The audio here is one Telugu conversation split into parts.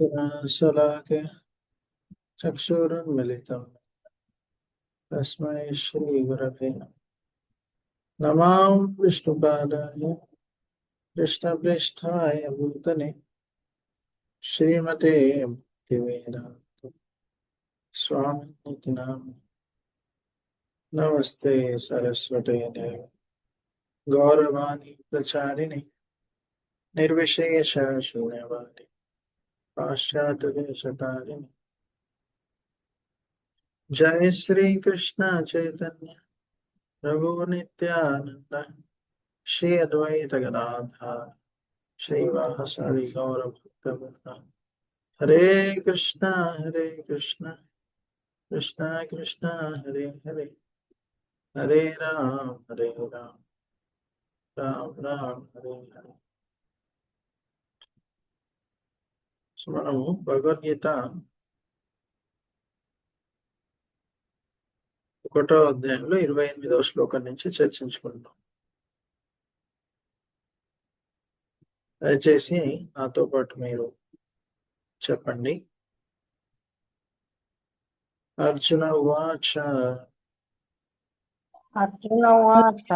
शलाके चक्षुरुन्मिलितं तस्मै श्रीगुरवे नमः। विष्णुपादाय कृष्णप्रेष्ठाय भूतले श्रीमते भक्तिवेदान्त स्वामिनिति नाम। नमस्ते सरस्वते देव गौरवाणी प्रचारिणे निर्विशेष शून्यवादी पाश्चात्यदेशतारिणे। जय श्री कृष्ण चैतन्य प्रभु नित्यानंद श्री अद्वैत गदाधर श्रीवासदि गौर भक्तवृंद। हरे कृष्णा कृष्णा कृष्णा हरे हरे, हरे राम राम राम हरे हरे। సో మనము భగవద్గీత 1వ అధ్యాయంలో 28వ శ్లోకం నుంచి చర్చించుకుంటాం. దయచేసి నాతో పాటు మీరు చెప్పండి. అర్జున ఉవాచ అర్జున ఉవాచ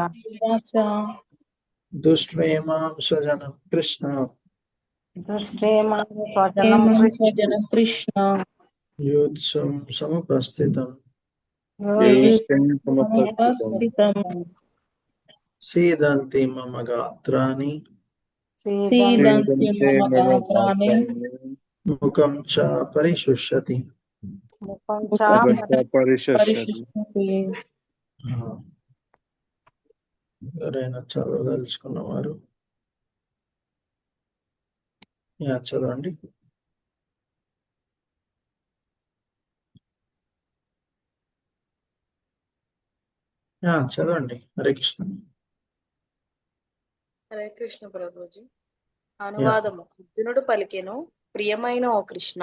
దుష్ట్వేమాం స్వజనం కృష్ణ దుష్టేమాం స్వజనం కృష్ణ యూత్సం సముపస్థితం సీదంతి మమ గాత్రాని ముఖం చ పరిశుష్యతి. ఎవరైనా చదవదలుచుకున్నవారు చదవండి. చదవండి. హరే కృష్ణ. హరే కృష్ణ ప్రభుజీ. అనువాదము. అర్జునుడు పలికెను, ప్రియమైన ఓ కృష్ణ,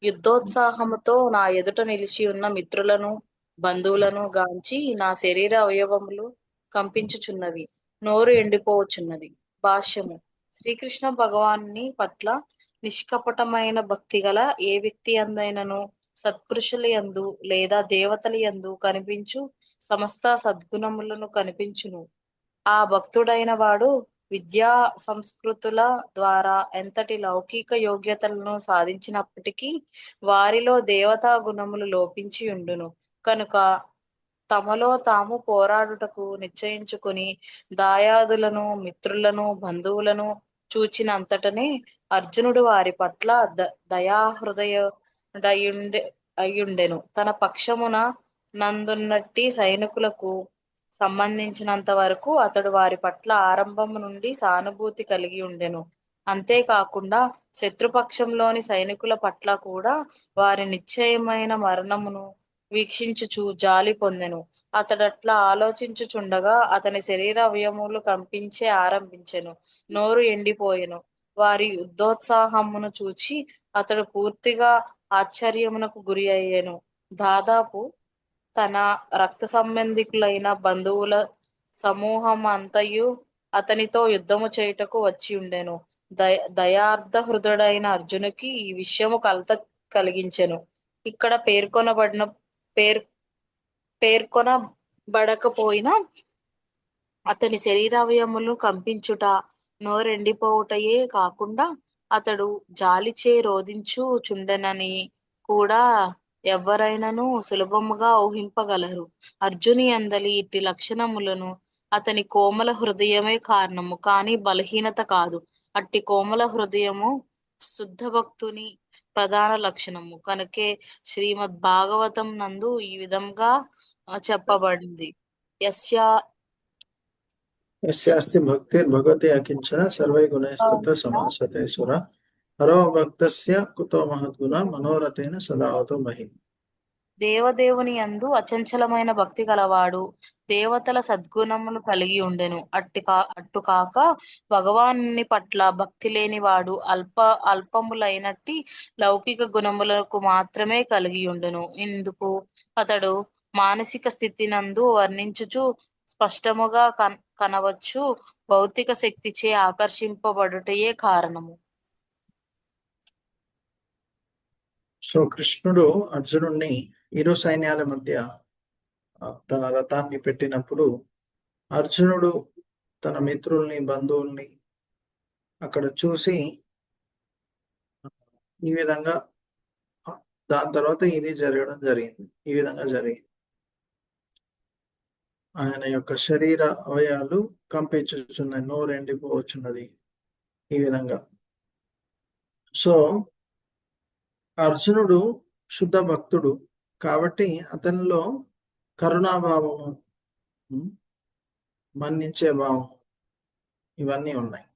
యుద్ధోత్సాహముతో నా ఎదుట నిలిచి ఉన్న మిత్రులను బంధువులను గాంచి నా శరీర అవయవములు కంపించుచున్నవి, నోరు ఎండిపోవచ్చున్నది. భాష్యము. శ్రీకృష్ణ భగవాన్ని పట్ల నిష్కపటమైన భక్తి గల ఏ వ్యక్తి అందైనను సత్పురుషుల యందు లేదా దేవతల యందు కనిపించు సమస్త సద్గుణములను కనిపించును. ఆ భక్తుడైన వాడు విద్యా సంస్కృతుల ద్వారా ఎంతటి లౌకిక యోగ్యతలను సాధించినప్పటికీ వారిలో దేవతా గుణములు లోపించి ఉండును. కనుక తమలో తాము పోరాడుటకు నిశ్చయించుకుని దాయాదులను మిత్రులను బంధువులను చూచినంతటనే అర్జునుడు వారి పట్ల అయ్యుండెను. తన పక్షమున నందున్నట్టి సైనికులకు సంబంధించినంత వరకు అతడు వారి పట్ల ఆరంభము నుండి సానుభూతి కలిగి ఉండెను. అంతేకాకుండా శత్రుపక్షంలోని సైనికుల పట్ల కూడా వారి నిశ్చయమైన మరణమును వీక్షించుచు జాలి పొందెను. అతడట్లా ఆలోచించుచుండగా అతని శరీర అవయములు కంపించే ఆరంభించెను, నోరు ఎండిపోయెను. వారి యుద్ధోత్సాహమును చూచి అతడు పూర్తిగా ఆశ్చర్యమునకు గురి అయ్యెను. దాదాపు తన రక్త సంబంధికులైన బంధువుల సమూహం అంతయు అతనితో యుద్ధము చేయుటకు వచ్చి ఉండెను. దయార్థ హృదయుడైన అర్జునుకి ఈ విషయము కలత కలిగించెను. ఇక్కడ పేర్కొనబడకపోయినా అతని శరీరావయములు కంపించుట, నోరెండిపోవుటయే కాకుండా అతడు జాలిచే రోధించుచుండెనని కూడా ఎవ్వరైనను సులభముగా ఊహింపగలరు. అర్జుని అందలి ఇట్టి లక్షణములను అతని కోమల హృదయమే కారణము, కానీ బలహీనత కాదు. అట్టి కోమల హృదయము శుద్ధ భక్తుని ప్రధాన లక్షణము. కనుకే శ్రీమద్ భాగవతం నందు ఈ విధంగా చెప్పబడింది. యస్యాస్తి భక్తిర్భగవతి అకించన సర్వై గుణైస్తత్ర సమాసతే సుర హరో భక్తస్య కుతో మహద్గుణ మనోరథేన సదావతో మహి. దేవదేవుని యందు అచంచలమైన భక్తి గలవాడు దేవతల సద్గుణములు కలిగి ఉండెను. అట్టుకాక భగవానుని పట్ల భక్తి లేనివాడు అల్పములైనట్టి లౌకిక గుణములకు మాత్రమే కలిగి ఉండెను. ఇందుకు అతడు మానసిక స్థితి నందు వర్ణించుచు స్పష్టముగా కనవచ్చు. భౌతిక శక్తిచే ఆకర్షింపబడుటయే కారణము. సో కృష్ణుడు అర్జునుడిని ఇరు సైన్యాల మధ్య తన రథాన్ని పెట్టినప్పుడు అర్జునుడు తన మిత్రుల్ని బంధువుల్ని అక్కడ చూసి ఈ విధంగా దాని తర్వాత ఇది జరగడం జరిగింది. ఈ విధంగా జరిగింది. ఆయన యొక్క శరీర అవయాలు కంపించుచున్నాయి, నోరు ఎండిపోవచ్చున్నది. ఈ విధంగా సో అర్జునుడు శుద్ధ భక్తుడు కాబట్టి అతనిలో కరుణాభావము, మన్నించే భావం ఇవన్నీ ఉన్నాయి.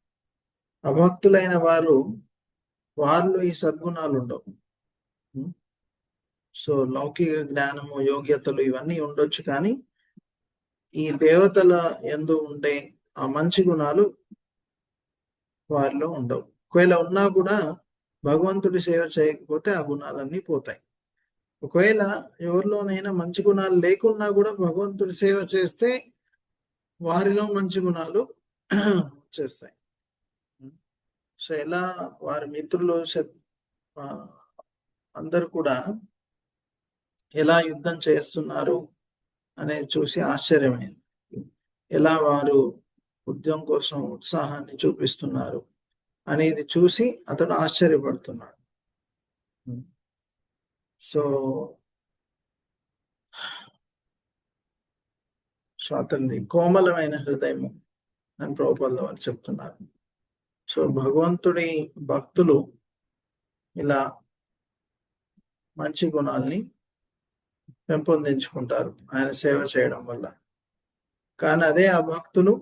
అభక్తులైన వారిలో ఈ సద్గుణాలు ఉండవు. సో లౌకిక జ్ఞానము, యోగ్యతలు ఇవన్నీ ఉండొచ్చు, కానీ ఈ దేవతల యందు ఉండే ఆ మంచి గుణాలు వారిలో ఉండవు. ఒకవేళ ఉన్నా కూడా భగవంతుడి సేవ చేయకపోతే ఆ గుణాలన్నీ పోతాయి. ఒకవేళ ఎవరిలోనైనా మంచి గుణాలు లేకున్నా కూడా భగవంతుడి సేవ చేస్తే వారిలో మంచి గుణాలు వచ్చేస్తాయి. సో ఎలా వారి మిత్రులు అందరు కూడా ఎలా యుద్ధం చేస్తున్నారు అనేది చూసి ఆశ్చర్యమైంది. ఎలా వారు యుద్ధం కోసం ఉత్సాహాన్ని చూపిస్తున్నారు అనేది చూసి అతడు ఆశ్చర్యపడుతున్నాడు. సో అతని కోమలమైన హృదయము అని ప్రభుపాదుల వారు చెప్తున్నారు. సో భగవంతుడి భక్తులు ఇలా మంచి గుణాల్ని పెంపొందించుకుంటారు ఆయన సేవ చేయడం వల్ల. కానీ అదే ఆ భక్తులు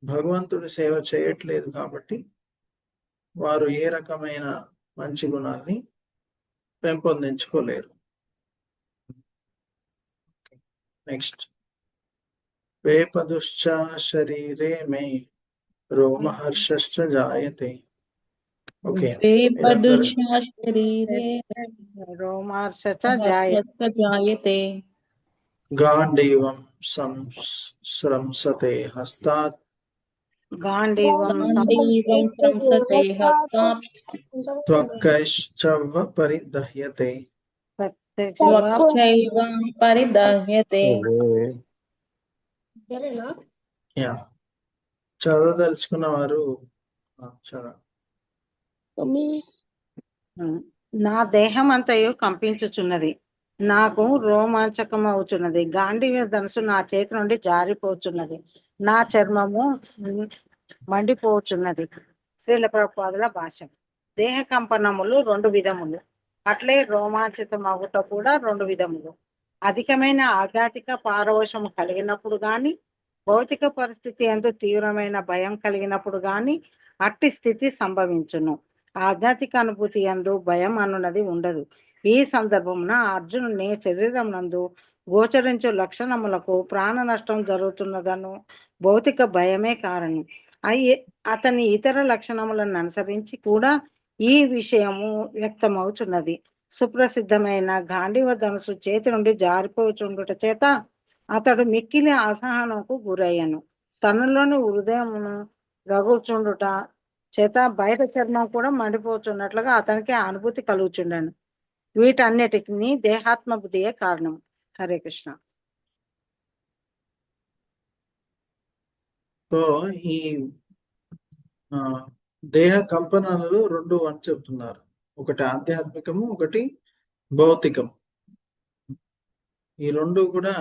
భగవంతుడి సేవ చేయట్లేదు కాబట్టి వారు ఏ రకమైన మంచి గుణాల్ని పెంపొందించుకోలేరు. నెక్స్ట్, వేపదుశ్చ శరీరే మే రోమహర్షశ్చ జాయతే. ఓకే, రోమహర్షశ్చ జాయతే గాంధీవం సంస్రంసతే హస్తాత్ గాంధీవం సంసతే హస్తాత్ త్వక్కైశ్చవ పరిదహ్యతే. త్వచ్చైవ పరిదహ్యతే. చదవదలుచుకున్న వారు చదవండి. నా దేహం అంతయు కంపించుచున్నది, నాకు రోమాంచకం అవుతున్నది. గాంధీవ ధనుసు నా చేతి నుండి జారిపోతున్నది, నా చర్మము మండిపోతున్నది. శ్రీల ప్రభుపాదుల భాష్యం. దేహ కంపనములు రెండు విధములు, అట్లే రోమాంచితమగుట కూడా రెండు విధములు. అధికమైన ఆధ్యాత్మిక పారవశము కలిగినప్పుడు గాని, భౌతిక పరిస్థితి ఎందు తీవ్రమైన భయం కలిగినప్పుడు గాని అట్టి స్థితి సంభవించును. ఆధ్యాత్మిక అనుభూతి యందు భయం అన్నది ఉండదు. ఈ సందర్భమున అర్జునుని శరీరం నందు గోచరించు లక్షణములకు ప్రాణ నష్టం జరుగుతున్నదను భౌతిక భయమే కారణం. అతని ఇతర లక్షణములను అనుసరించి కూడా ఈ విషయము వ్యక్తమవుతున్నది. సుప్రసిద్ధమైన గాంధీవ ధనుసు చేతి నుండి జారిపోచుండుట చేత అతడు మిక్కిలి అసహనంకు గురయ్యను. తనలోని హృదయమును రగుల్చుండుట చేత బయట చర్మం కూడా మండిపోతున్నట్లుగా అతనికి అనుభూతి కలుగుచుండను. వీటన్నిటికి దేహాత్మ బుద్ధియే కారణం. హరే కృష్ణ. సో ఈ దేహ కంపనలు రెండు అని చెప్తున్నారు. ఒకటి ఆధ్యాత్మికము, ఒకటి భౌతికం. ఈ రెండు కూడా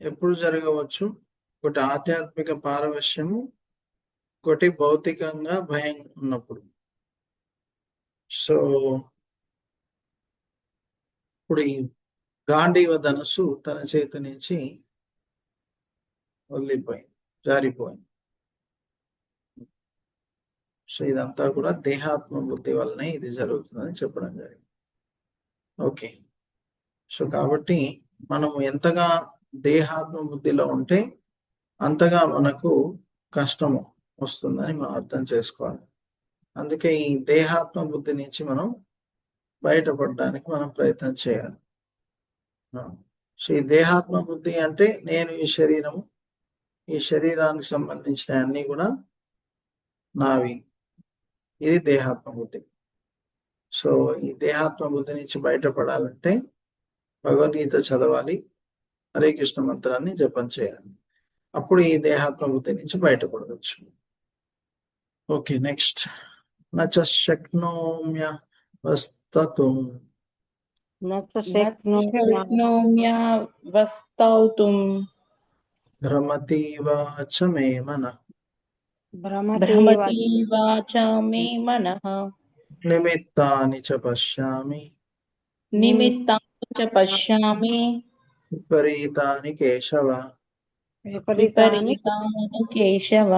ఎప్పుడు జరగవచ్చు. ఒకటి ఆధ్యాత్మిక పారవశ్యము, ఒకటి భౌతికంగా భయం ఉన్నప్పుడు. సో ఇప్పుడు ఈ గాంధీవ ధనుసు తన చేతి నుంచి వదిలిపోయింది, జారిపోయింది. సో ఇదంతా కూడా దేహాత్మ బుద్ధి వల్లనే ఇది జరుగుతుందని చెప్పడం జరిగింది. ఓకే, సో కాబట్టి మనం ఎంతగా దేహాత్మ బుద్ధిలో ఉంటే అంతగా మనకు కష్టము వస్తుందని మనం అర్థం చేసుకోవాలి. అందుకే ఈ దేహాత్మ బుద్ధి నుంచి మనం బయటపడడానికి మనం ప్రయత్నం చేయాలి. సో ఈ దేహాత్మ బుద్ధి అంటే నేను ఈ శరీరము, ఈ శరీరానికి సంబంధించిన అన్ని కూడా నావి, ఇది దేహాత్మ బుద్ధి. సో ఈ దేహాత్మ బుద్ధి నుంచి బయటపడాలంటే భగవద్గీత చదవాలి, హరే కృష్ణ మంత్రాన్ని జపం చేయాలి. అప్పుడు ఈ దేహాత్మ బుద్ధి నుంచి బయటపడవచ్చు. Okay, next. నచ శక్నోమ్య వస్తతుం శక్నోమ్యవస్థౌతుం భ్రమతీవ చ మే మనః భ్రమతీవ చ మే మనః నిమిత్తాని చ పశ్యామి నిమిత్తాని చ పశ్యామి విపరీతాని కేశవ. విపరీతాని కేశవ.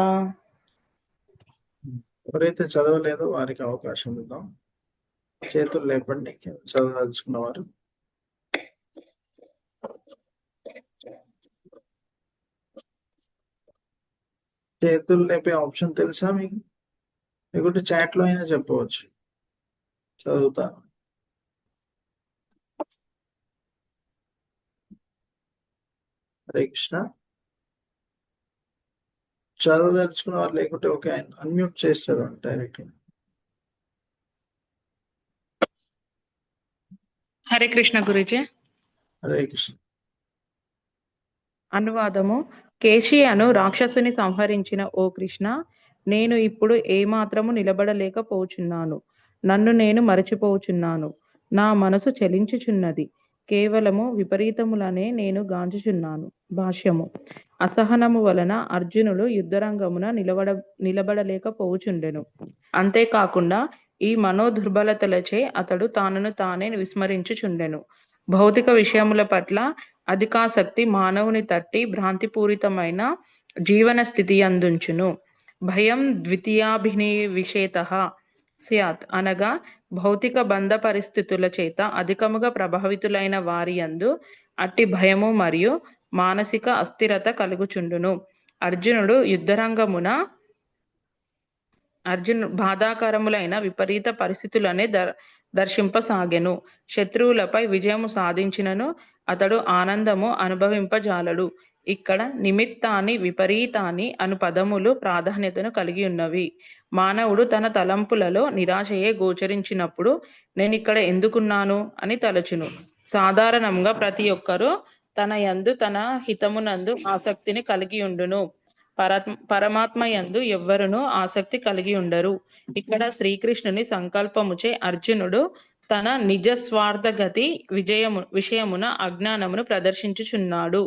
ఎవరైతే చదవలేదో వారికి అవకాశం ఇద్దాం. చేతులు లేపండి చదవదలుచుకున్నవారు. చేతులు లేపే ఆప్షన్ తెలుసా మీకు? లేకుంటే చాట్ లో అయినా చెప్పవచ్చు. చదువుతాను. హరే కృష్ణ. చదవదలుచుకున్న వారు లేకుంటే ఓకే, ఆయన అన్మ్యూట్ చేస్తారు డైరెక్ట్. హరే కృష్ణ గురుజీ. హరే కృష్ణ. అనువాదము. కేశి అను రాక్షసుని సంహరించిన ఓ కృష్ణ, నేను ఇప్పుడు ఏమాత్రము నిలబడలేకపోచున్నాను. నన్ను నేను మరచిపోచున్నాను. నా మనసు చలించుచున్నది. కేవలము విపరీతములనే నేను గాంచుచున్నాను. భాష్యము. అసహనము వలన అర్జునుడు యుద్ధరంగమున నిలబడలేకపోచుండెను. అంతేకాకుండా ఈ మనోదుర్బలతలచే అతడు తానును తానే విస్మరించుచుండెను. భౌతిక విషయముల పట్ల అధికాసక్తి మానవుని తట్టి భ్రాంతిపూరితమైన జీవన స్థితి అందుంచును. భయం ద్వితీయాభినివేశేతః స్యాత్ అనగా భౌతిక బంధ పరిస్థితుల చేత అధికముగా ప్రభావితులైన వారి యందు అట్టి భయము మరియు మానసిక అస్థిరత కలుగుచుండును. అర్జునుడు యుద్ధరంగమున బాధాకరములైన విపరీత పరిస్థితులనే దర్శింపసాగెను. శత్రువులపై విజయము సాధించినను అతడు ఆనందము అనుభవింపజాలడు. ఇక్కడ నిమిత్తాన్ని విపరీతాన్ని అను పదములు ప్రాధాన్యతను కలిగి ఉన్నవి. మానవుడు తన తలంపులలో నిరాశయే గోచరించినప్పుడు నేనిక్కడ ఎందుకున్నాను అని తలచును. సాధారణంగా ప్రతి ఒక్కరూ తన యందు తన హితమునందు ఆసక్తిని కలిగి ఉండును. పరమాత్మ యందు ఎవ్వరునూ ఆసక్తి కలిగి ఉండరు. ఇక్కడ శ్రీకృష్ణుని సంకల్పముచే అర్జునుడు తన నిజ స్వార్థగతి విషయమున అజ్ఞానమును ప్రదర్శించుచున్నాడు.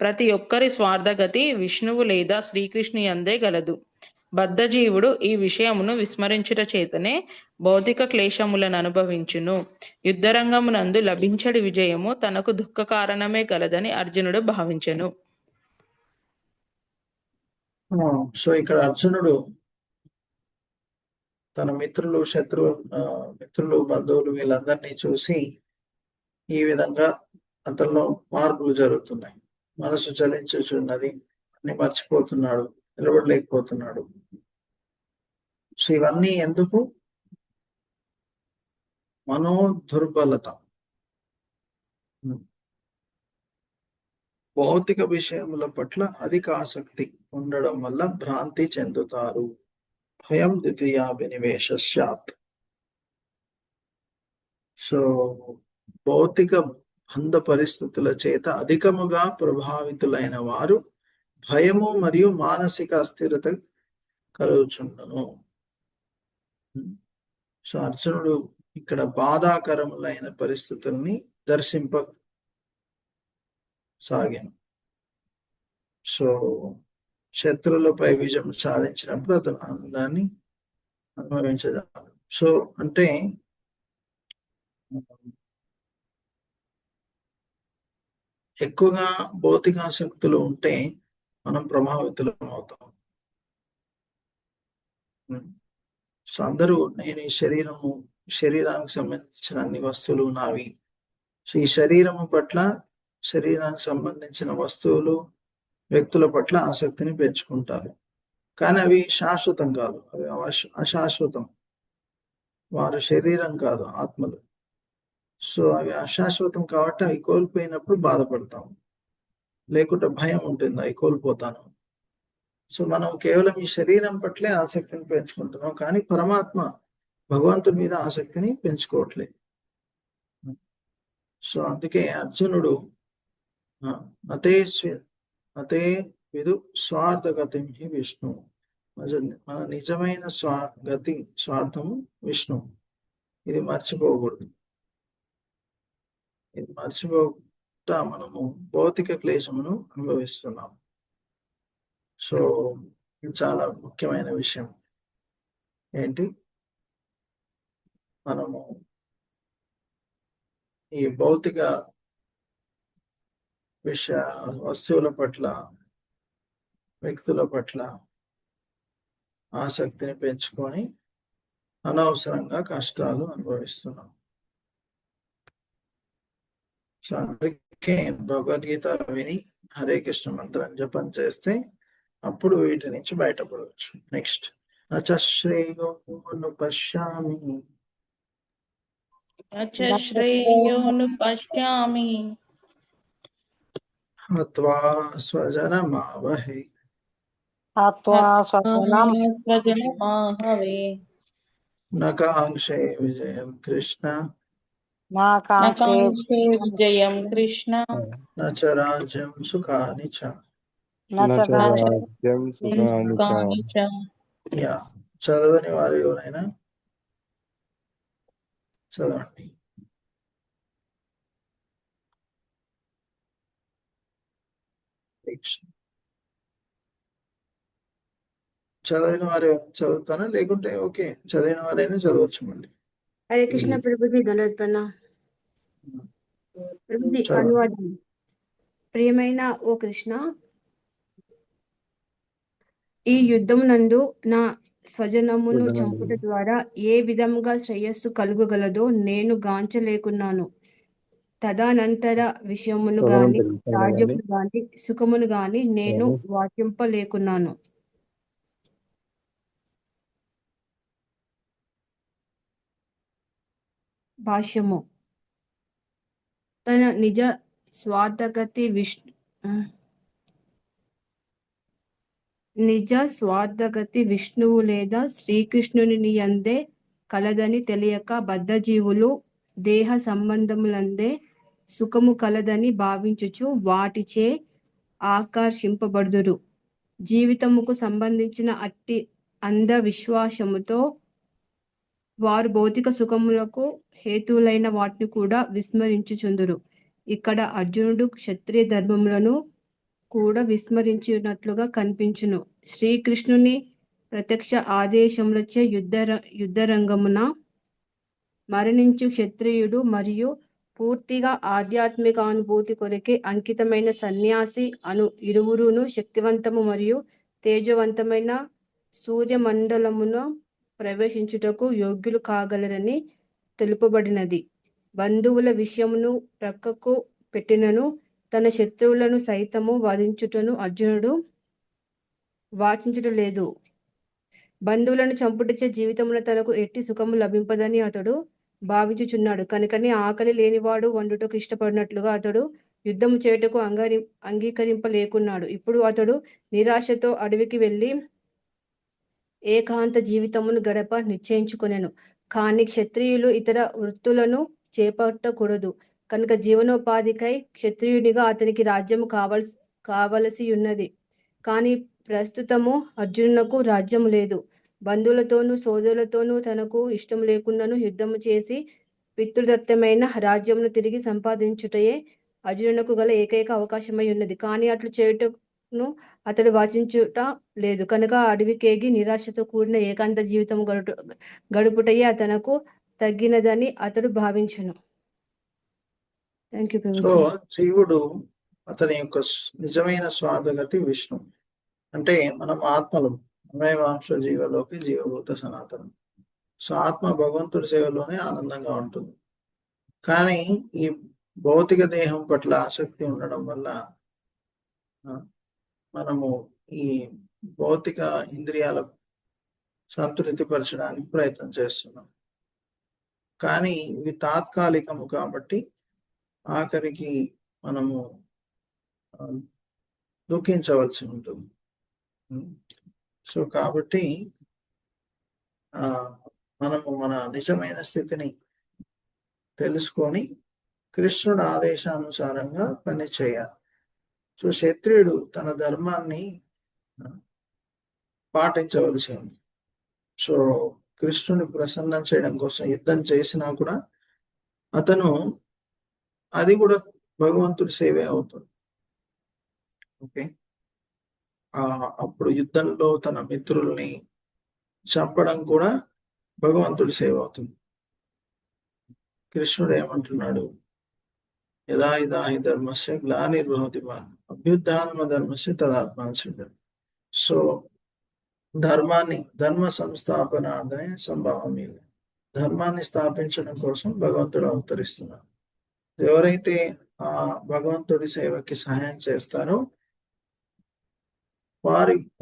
ప్రతి ఒక్కరి స్వార్థగతి విష్ణువు లేదా శ్రీకృష్ణు యందే గలదు. బద్ధజీవుడు ఈ విషయమును విస్మరించుట చేతనే భౌతిక క్లేశములను అనుభవించును. యుద్ధరంగమునందు లభించడి విజయము తనకు దుఃఖ కారణమే గలదని అర్జునుడు భావించెను. సో ఇక్కడ అర్జునుడు తన మిత్రులు, మిత్రులు, బంధువులు వీళ్ళందరినీ చూసి ఈ విధంగా అతనిలో మార్పులు జరుగుతున్నాయి. మనసు చలించుచున్నది, అన్ని మర్చిపోతున్నాడు, నిలబడలేకపోతున్నాడు. సో ఇవన్నీ ఎందుకు? మనో దుర్బలత, భౌతిక విషయముల పట్ల అధిక ఆసక్తి ఉండడం వల్ల భ్రాంతి చెందుతారు. భయం ద్వితీయాభినివేశాత్. సో భౌతిక బంధ పరిస్థితుల చేత అధికముగా ప్రభావితులైన వారు భయము మరియు మానసిక అస్థిరత కలుగుచుండను. సో అర్జునుడు ఇక్కడ బాధాకరములైన పరిస్థితుల్ని దర్శింపసాగాను. సో శత్రువులపై విజయం సాధించినప్పుడు అతను ఆనందాన్ని అనుభవించగలడు. సో అంటే ఎక్కువగా భౌతికాసక్తులు ఉంటే మనం ప్రభావితులం అవుతాం. సో అందరూ నేను ఈ శరీరానికి సంబంధించిన అన్ని వస్తువులు నావి. సో ఈ శరీరము పట్ల, శరీరానికి సంబంధించిన వస్తువులు, వ్యక్తుల పట్ల ఆసక్తిని పెంచుకుంటారు. కానీ అవి శాశ్వతం కాదు, అవి అశాశ్వతం. వారు శరీరం కాదు, ఆత్మలు. సో అవి అశాశ్వతం కాబట్టి అవి కోల్పోయినప్పుడు బాధపడతాం, లేకుంటే భయం ఉంటుంది అవి కోల్పోతాను. సో మనం కేవలం ఈ శరీరం పట్లే ఆసక్తిని పెంచుకుంటున్నాం. కానీ పరమాత్మ భగవంతుడి మీద ఆసక్తిని పెంచుకోవట్లేదు. సో అందుకే అర్జునుడు అతే విదు స్వార్థగతిం హి విష్ణు, మన నిజమైన స్వార్థము విష్ణు. ఇది మర్చిపోకూడదు. ఇది మర్చిపోకుండా మనము భౌతిక క్లేశమును అనుభవిస్తున్నాం. సో ఇది చాలా ముఖ్యమైన విషయం. ఏంటి, మనము ఈ భౌతిక వస్తువుల పట్ల, వ్యక్తుల పట్ల ఆసక్తిని పెంచుకొని అనవసరంగా కష్టాలు అనుభవిస్తున్నాం. సో అందుకే భగవద్గీత విని హరే కృష్ణ మంత్రం జపం చేస్తే అప్పుడు వీటి నుంచి బయటపడవచ్చు. నెక్స్ట్, నచ శ్రేయోను పశ్యామి శ్రేయోను పశ్యామి హత్వా స్వజనమావహే హత్వా స్వజనం స్వజనమాహవే న కాంక్షే విజయం కృష్ణ నా కాంక్షే నకాంక్షే విజయం కృష్ణ న చ రాజ్యం సుఖాని చ. రాజ్యం సుఖాని చ. సుఖాని చ. యా, చదవని వారు ఎవరైనా చదవండి. చదివిన వారు చదువుతారా, లేకుంటే ఓకే చదివిన వారైనా చదవచ్చు. మళ్ళీ హరే కృష్ణ ప్రభుజీ, ధన్యవాద ప్రణామ. ప్రభుజీ చదవండి. అనువాదం. ప్రియమైన ఓ కృష్ణ, ఈ యుద్ధమునందు నా స్వజనమును చంపుట ద్వారా ఏ విధముగా శ్రేయస్సు కలుగగలదో నేను గాంచలేకున్నాను. తదనంతర విషయమును గాని, రాజ్యమును గాని, సుఖమును గాని నేను వాచింపలేకున్నాను. భాష్యము. తన నిజ స్వార్థగతి విష్ణువు లేదా శ్రీకృష్ణుని యందే కలదని తెలియక బద్ధజీవులు దేహ సంబంధములందే సుఖము కలదని భావించుచు వాటిచే ఆకర్షింపబడుదురు. జీవితముకు సంబంధించిన అట్టి అంధ విశ్వాసముతో వారు భౌతిక సుఖములకు హేతువులైన వాటిని కూడా విస్మరించుచుందురు. ఇక్కడ అర్జునుడు క్షత్రియ ధర్మములను కూడా విస్మరించినట్లుగా కనిపించును. శ్రీకృష్ణుని ప్రత్యక్ష ఆదేశములచే యుద్ధరంగమున మరణించు క్షత్రియుడు మరియు పూర్తిగా ఆధ్యాత్మిక అనుభూతి కొరకే అంకితమైన సన్యాసి అను ఇరువురును శక్తివంతము మరియు తేజవంతమైన సూర్యమండలమును ప్రవేశించుటకు యోగ్యులు కాగలరని తెలుపబడినది. బంధువుల విషయమును ప్రక్కకు పెట్టినను తన శత్రువులను సైతము వధించుటను అర్జునుడు వాచించుట లేదు. బంధువులను చంపుటచే జీవితమున తనకు ఎట్టి సుఖము లభింపదని అతడు భావించుచున్నాడు. కనుకనే ఆకలి లేనివాడు వండుటకు ఇష్టపడినట్లుగా అతడు యుద్ధము చేయుటకు అంగీకరింపలేకున్నాడు. ఇప్పుడు అతడు నిరాశతో అడవికి వెళ్ళి ఏకాంత జీవితమును గడప నిశ్చయించుకొనెను. కానీ క్షత్రియులు ఇతర వృత్తులను చేపట్టకూడదు కనుక జీవనోపాధికై క్షత్రియునిగా అతనికి రాజ్యము కావలసి ఉన్నది. కానీ ప్రస్తుతము అర్జునునకు రాజ్యము లేదు. బంధువులతోనూ సోదరులతోనూ తనకు ఇష్టం లేకున్నను యుద్ధము చేసి పితృదత్తమైన రాజ్యమును తిరిగి సంపాదించుటయే అర్జునునకు గల ఏకైక అవకాశమై ఉన్నది. కానీ అట్లు చేయుటను అతడు వాచించుట లేదు. కనుక అడవికేగి నిరాశతో కూడిన ఏకాంత జీవితము గడుపుటయే తనకు తగ్గినదని అతడు భావించను. సో జీవుడు అతని యొక్క నిజమైన స్వార్థగతి విష్ణు. అంటే మనం ఆత్మలు అమేవాంశ జీవలోకి జీవభూత సనాతనం. సో ఆత్మ భగవంతుడి సేవలోనే ఆనందంగా ఉంటుంది. కానీ ఈ భౌతిక దేహం పట్ల ఆసక్తి ఉండడం వల్ల మనము ఈ భౌతిక ఇంద్రియాల సంతృప్తిపరచడానికి ప్రయత్నం చేస్తున్నాం. కానీ ఇవి తాత్కాలికము కాబట్టి ఆఖరికి మనము దుఃఖించవలసి ఉంటుంది. సో కాబట్టి మనము మన నిజమైన స్థితిని తెలుసుకొని కృష్ణుడు ఆదేశానుసారంగా పని చేయాలి. సో క్షత్రియుడు తన ధర్మాన్ని పాటించవలసి ఉంది. సో కృష్ణుని ప్రసన్నం చేయడం కోసం యుద్ధం చేసినా కూడా అతను అది కూడా భగవంతుడి సేవే అవుతుంది. ఓకే, అప్పుడు యుద్ధంలో తన మిత్రుల్ని చంపడం కూడా భగవంతుడి సేవ అవుతుంది. కృష్ణుడు ఏమంటున్నాడు, యదా యదా హి ధర్మస్య గ్లానిర్భవతి భారత అభ్యుత్థానమ ధర్మస్య తదాత్మానం. సో ధర్మ సంస్థాపనార్థాయ సంభావమి, ధర్మాన్ని స్థాపించడం కోసం భగవంతుడు అవతరిస్తున్నాడు. ఎవరైతే ఆ భగవంతుడి సేవకి సహాయం చేస్తారో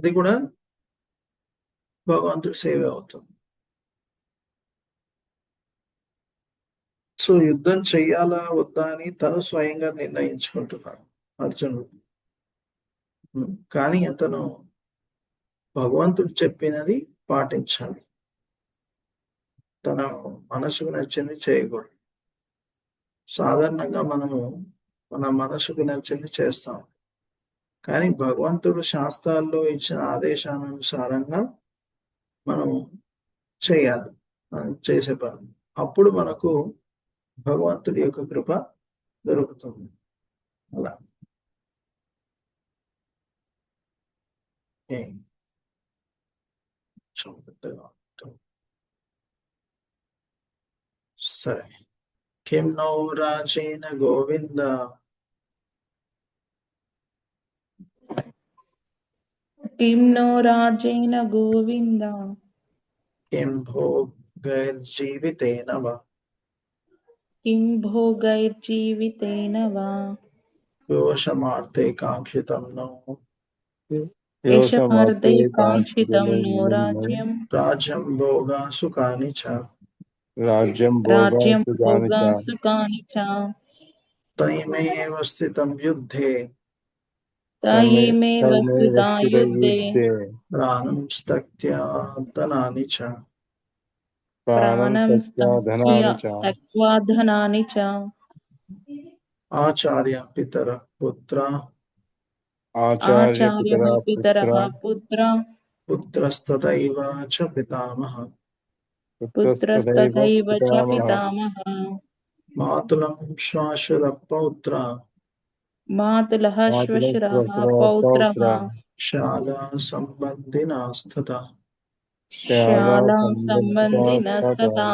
అది కూడా భగవంతుడి సేవ అవుతుంది. సో యుద్ధం చెయ్యాలా వద్దా అని తను స్వయంగా నిర్ణయించుకుంటున్నాడు అర్జునుడు. కానీ అతను భగవంతుడు చెప్పినది పాటించాలి, తన మనసుకు నచ్చింది చేయకూడదు. సాధారణంగా మనము మన మనసుకు నచ్చింది చేస్తాం, కానీ భగవంతుడు శాస్త్రాల్లో ఇచ్చిన ఆదేశానుసారంగా మనము చేయాలి, చేసే పని. అప్పుడు మనకు భగవంతుడి యొక్క కృప దొరుకుతుంది. అలా సరే. కిం నో రాజేన గోవింద కిం నో రాజేన గోవింద కిం భోగైర్జీవితేన వా కిం భోగైర్జీవితేన వా యోషమార్థే కాంక్షితం నో యశమార్థే కాంక్షితం నో రాజ్యం రాజ్యం భోగా సుఖాని చ రాజ్యం భోగా సుఖాని చ తైమేవ స్థితం యుద్ధే తయేమేవ స్థితా యుద్ధే ప్రాణం త్యక్త్యా ధనాని చ ప్రాణం త్యక్త్వా ధనాని చ ఆచార్య పితర పుత్ర పితరః పుత్ర పుత్రస్తథైవ చ పితామహ పుత్రస్తథైవ చ పితామహ మాతులం శ్వాశుర పౌత్ర మాతులః శ్వశురః పౌత్రః శాలా సంబంధినాస్తథా శాలా సంబంధినస్తథా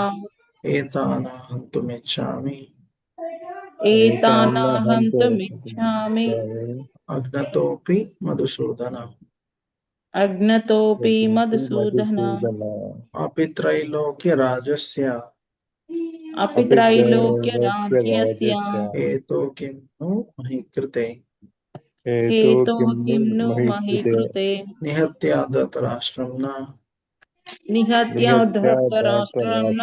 ఏతానా హంతుమిచ్చామి ఏతానాహంతుమిచ్ఛామి అగ్నతోపి మధుసూదన అగ్నతోపి మధుసూదన అపి త్రైలోక్య రాజస్య అపి త్రైలోక్య రాజ్యస్య హేతో కిం ను మహీ కృతే హేతో కిం ను మహీ కృతే నిహత్యా ధృతరాష్ట్రం న నిహత్యా ధృతరాష్ట్రం న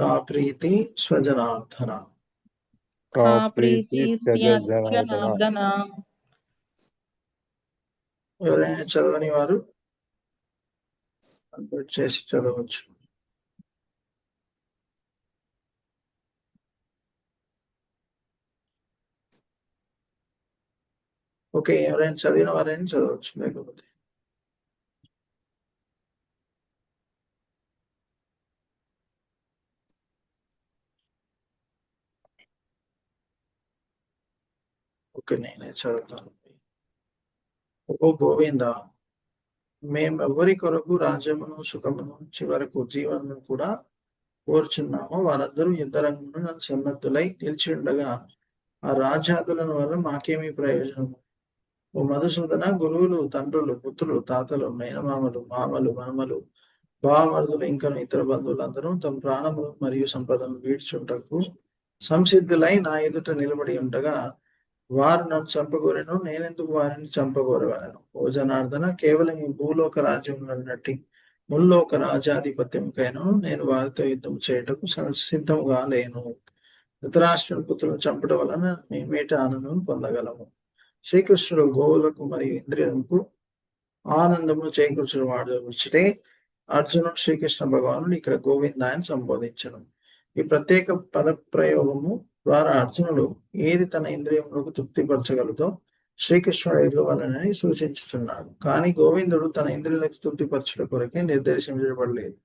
కా ప్రీతి స్వజనార్థన కా ప్రీతి జనార్దన. ఎవరైనా చదవని వారు చేసి చదవచ్చు. ఓకే, ఎవరైనా చదివిన వారైనా చదవచ్చు, లేకపోతే ఓకే నేనే చదువుతాను. ఓ గోవింద, మేమెవ్వరి కొరకు రాజ్యమును సుఖమును చివరకు జీవనము కూడా కోరుచున్నాము. వారందరూ యుద్ధరంగంలో నన్ను సన్నద్ధులై నిలిచి ఉండగా ఆ రాజ్యాదుల వల్ల మాకేమీ ప్రయోజనము? ఓ మధుసూదన, గురువులు, తండ్రులు, పుత్రులు, తాతలు, మేనమామలు, మామలు, మనమలు, బావమరుదులు, ఇంకా ఇతర బంధువులందరూ తమ ప్రాణములు మరియు సంపదను వీడ్చుంటకు సంసిద్ధులై నా ఎదుట నిలబడి ఉండగా వారు నన్ను చంపగోరెను, నేనెందుకు వారిని చంపగోరవాలను? ఓ జనార్దన, కేవలం ఈ భూలోక రాజ్యంలో నట్టి ముల్లోక రాజాధిపత్యంకైనా నేను వారితో యుద్ధం చేయటకు సిద్ధంగా లేను. ధృతరాష్ట్రుని పుత్రులను చంపడం వలన మేమేటి ఆనందం పొందగలము? శ్రీకృష్ణుడు గోవులకు మరియు ఇంద్రియులకు ఆనందము చేకూర్చిన వాడు వచ్చే అర్జునుడు శ్రీకృష్ణ భగవానుడు ఇక్కడ గోవింద అని సంబోధించను. ఈ ప్రత్యేక పద ప్రయోగము ద్వారా అర్జునుడు ఏది తన ఇంద్రియములకు తృప్తిపరచగలదో శ్రీకృష్ణుడు ఎరుగవలనని సూచించుచున్నాడు. కానీ గోవిందుడు తన ఇంద్రియులకు తృప్తిపరచుట కొరకే నిర్దేశించబడలేదు.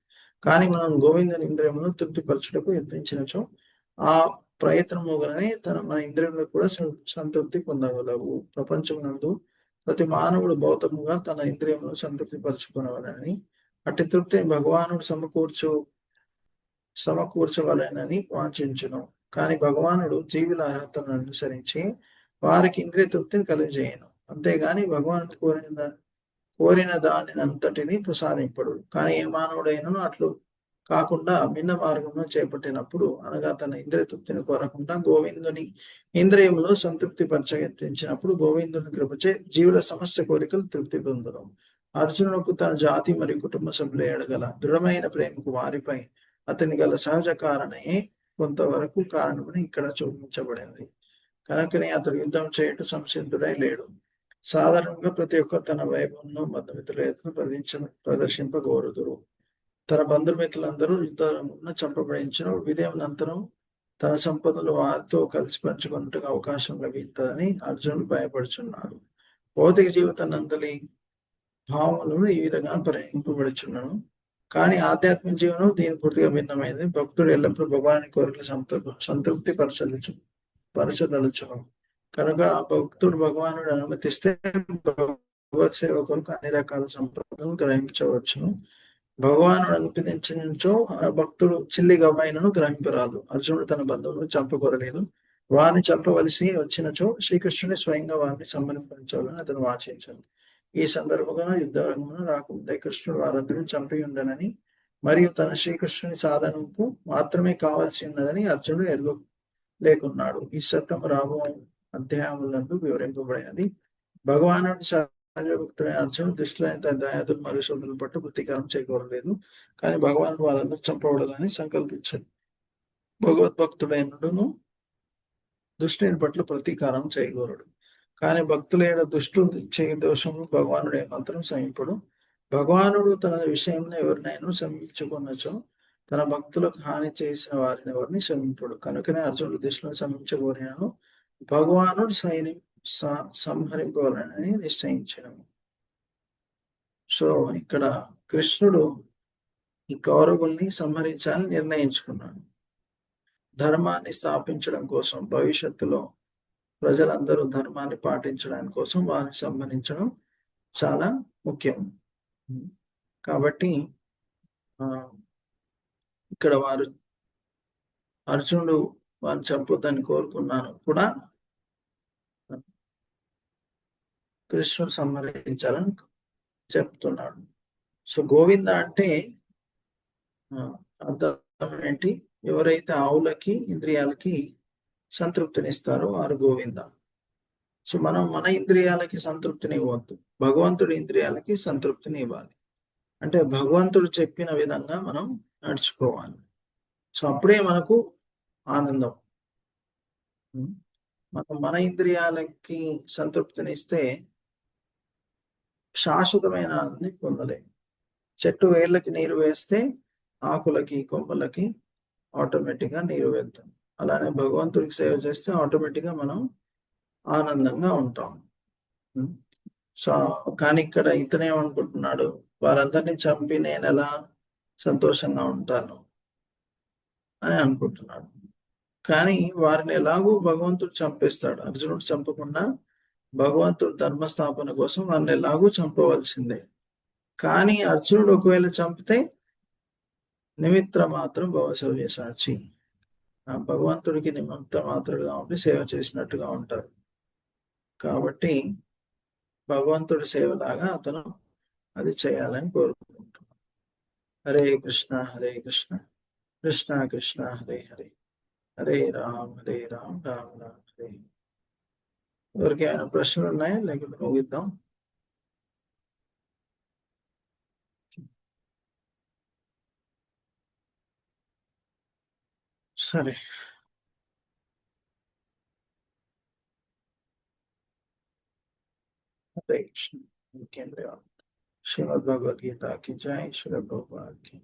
కానీ మనం గోవిందుని ఇంద్రియములను తృప్తిపరచుటకు యత్నించినచో ఆ ప్రయత్నముగానే మన ఇంద్రియములకు కూడా సంతృప్తి పొందగలవు. ప్రపంచమునందు ప్రతి మానవుడు భౌతముగా తన ఇంద్రియములను సంతృప్తి పరచుకునవలని, అట్టి తృప్తిని భగవానుడు సమకూర్చవలనని వాంఛించును. కానీ భగవానుడు జీవుల అర్హతను అనుసరించి వారికి ఇంద్రియ తృప్తిని కలిగజేయను. అంతేగాని భగవానుడు కోరిన దానినంతటిని ప్రసాదింపడు. కానీ ఏ మానవుడైనను అట్లు కాకుండా భిన్న మార్గంలో చేపట్టినప్పుడు, అనగా తన ఇంద్రియ తృప్తిని కోరకుండా గోవిందుని ఇంద్రియములో సంతృప్తి పరచయత్నించినప్పుడు గోవిందుని కృపచే జీవుల సమస్త కోరికలు తృప్తి పొందడం. అర్జునులకు తన జాతి మరియు కుటుంబ సభ్యుల ఎడగల దృఢమైన ప్రేమకు వారిపై అతని గల సహజ కారణమే కొంతవరకు కారణమని ఇక్కడ చూపించబడింది. కనుకనే అతడు యుద్ధం చేయటం సంసిద్ధుడై లేడు. సాధారణంగా ప్రతి ఒక్కరు తన వైభవంలో బంధుమిత్రులను ప్రదర్శింపగోరుదురు. తన బంధుమిత్రులందరూ యుద్ధంలో చంపబడించిన విజయనంతరం తన సంపదలు వారితో కలిసి పంచుకున్నట్టుగా అవకాశం లభిస్తుందని అర్జునుడు భయపడుచున్నాడు. భౌతిక జీవితానందలి భావములను ఈ విధంగా పరిగణింపబడుచున్నాను. కానీ ఆధ్యాత్మిక జీవనం దీని పూర్తిగా భిన్నమైనది. భక్తుడు ఎల్లప్పుడూ భగవాని కోరికలు సంతృప్తి పరచదలుచును. కనుక భక్తుడు భగవానుడు అనుమతిస్తే భగవత్ సేవ కొరకు అన్ని రకాల సంపదలను గ్రహించవచ్చును. భగవానుడు అనుమతించో భక్తుడు చిల్లి గవ్వైనను గ్రహింపరాదు. అర్జునుడు తన బంధువులను చంపకూరలేదు. వారిని చంపవలసి వచ్చినచో శ్రీకృష్ణుని స్వయంగా వారిని సంహరించాలని అతను వాచించాడు. ఈ సందర్భంగా యుద్ధ రంగమున రాకముందే కృష్ణుడు వారందరూ చంపి ఉండనని మరియు తన శ్రీకృష్ణుని సాధనకు మాత్రమే కావాల్సి ఉన్నదని అర్జునుడు లేకున్నాడు. ఈ సత్యం రాబో అధ్యాయములందు వివరింపబడినది. భగవానుడి సహజభక్తుడైన అర్జునుడు దుష్టులైన తన దయాదులు మరియు సోదరుల పట్ల ప్రతీకారం చేయకూడలేదు. కానీ భగవానుడు వారందరూ చంపబడాలని సంకల్పించాడు. భగవద్భక్తుడైనను దుష్టుని పట్ల ప్రతీకారం చేయకూడదు. కానీ భక్తులైన దుష్టులు చేయ దోషము భగవానుడు మాత్రం సహింపడు. భగవానుడు తన విషయంలో ఎవరినైనా సమీపించుకున్నచో తన భక్తులకు హాని చేసిన వారిని ఎవరిని క్షమింపడు. కనుకనే అర్జునుడు దుష్టులను సమీపించగోరినను భగవానుడు సంహరింపవాలని నిశ్చయించను. సో ఇక్కడ కృష్ణుడు ఈ కౌరవుల్ని సంహరించాలని నిర్ణయించుకున్నాడు. ధర్మాన్ని స్థాపించడం కోసం, భవిష్యత్తులో ప్రజలందరూ ధర్మాన్ని పాటించడానికి కోసం వారిని సంహరించడం చాలా ముఖ్యం. కాబట్టి ఇక్కడ అర్జునుడు వారిని చంపొద్దని కోరుకున్నాను కూడా కృష్ణుడు సంహరించాలని చెప్తున్నాడు. సో గోవింద అంటే అర్థం ఏంటి? ఎవరైతే ఆవులకి ఇంద్రియాలకి సంతృప్తినిస్తారో వారు గోవింద. సో మనం మన ఇంద్రియాలకి సంతృప్తిని ఇవ్వద్దు, భగవంతుడి ఇంద్రియాలకి సంతృప్తిని ఇవ్వాలి. అంటే భగవంతుడు చెప్పిన విధంగా మనం నడుచుకోవాలి. సో అప్పుడే మనకు ఆనందం. మనం మన ఇంద్రియాలకి సంతృప్తిని ఇస్తే శాశ్వతమైన ఆనందాన్ని పొందలేము. చెట్టు వేళ్ళకి నీరు వేస్తే ఆకులకి కొమ్మలకి ఆటోమేటిక్గా నీరు వెళ్తాం. అలానే భగవంతుడికి సేవ చేస్తే ఆటోమేటిక్గా మనం ఆనందంగా ఉంటాం. సో కానీ ఇక్కడ ఇతనేమనుకుంటున్నాడు, వారందరినీ చంపి నేను ఎలా సంతోషంగా ఉంటాను అని అనుకుంటున్నాడు. కానీ వారిని ఎలాగూ భగవంతుడు చంపేస్తాడు. అర్జునుడు చంపకుండా భగవంతుడు ధర్మస్థాపన కోసం వారిని ఎలాగూ చంపవలసిందే. కానీ అర్జునుడు ఒకవేళ చంపితే నిమిత్త మాత్రం భవసవ్య సాచి, భగవంతుడికి నిమిత్త మాత్రుడుగా ఉండి సేవ చేసినట్టుగా ఉంటారు. కాబట్టి భగవంతుడి సేవలాగా అతను అది చేయాలని కోరుకుంటున్నాడు. హరే కృష్ణ హరే కృష్ణ కృష్ణ కృష్ణ హరే హరే హరే రామ్ రామ్ రామ్ హరే. ఎవరికి ఏమైనా ప్రశ్నలు ఉన్నాయా లేకపోతే ముగిద్దాం? సరే, హరే కృష్ణ. ఇంకేం లేవు. श्रीमद् भगवद गीता की जय। श्री प्रभुपाद की